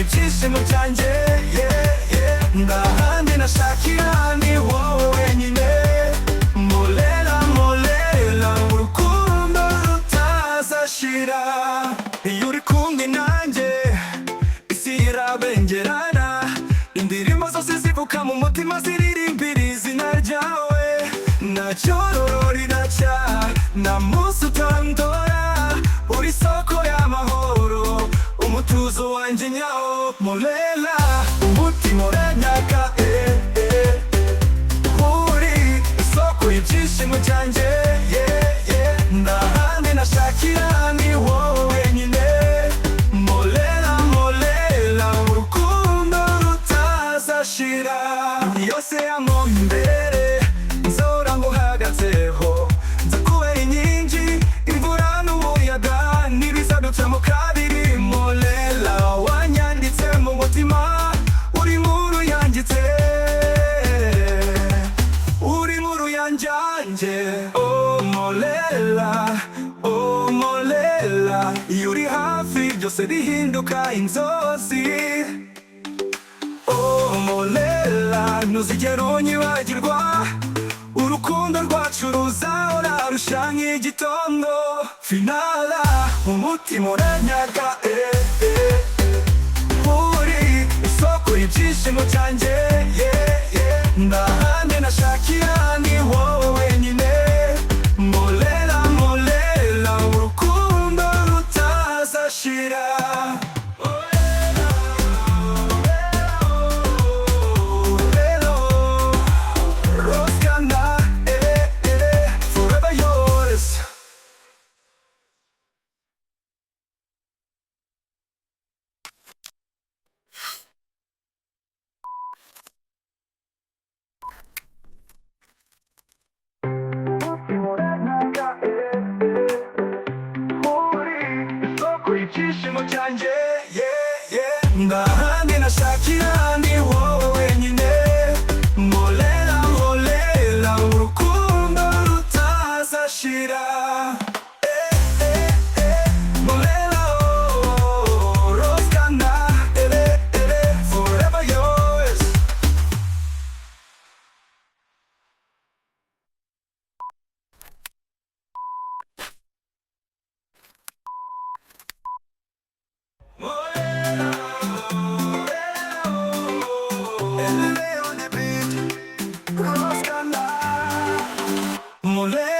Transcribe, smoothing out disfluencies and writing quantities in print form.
ibyishimo byanjye, handi nashakira ni wowe wenyine. Molela, molela, urukundo rutazashira. Iyo uri kumwe nanjye isi irabengerana. Indirimbo zose zivuka mu mutima ziririmbira izina ryawe. Na joro, ridacya, na munsi, utandora. Uri isoko y'amahoro, umutuzo wanjye nyawo. Molela, umutima uranyaka, uri isoko y'ibyishimo byanjye, handi nashakira ni wowe wenyine. Molela, molela, urukundo rutazashira. Yose yankomye imbere nzora nguhagatseho, nzakubera inkingi, imvura n'umuyaga n'ibizaducamo kabiri. Molela, wanyanditse mu mutima, uri inkuru yanditse, uri inkuru yanjye. Oh Molela, oh Molela, iyo uri hafi byose bihinduka inzozi. Oh Molela, ntuzigera unyibagirwa, urukundo rwacu ruzahora rusha nk'igitondo. Finala, umutima uranyaka, uri isoko y'ibyishimo byanjye, handi nashakira ni wowe wenyine. Molela, molela, urukundo rutazashira. Ross Kana, forever yours. Ibyishimo byanjye, handi nashakira ni wowe wenyine. Molela, molela, urukundo rutazashira. Molela, oh, Ross Kana, forever yours. Eleeeh on the beat, Ross Kana. Molela.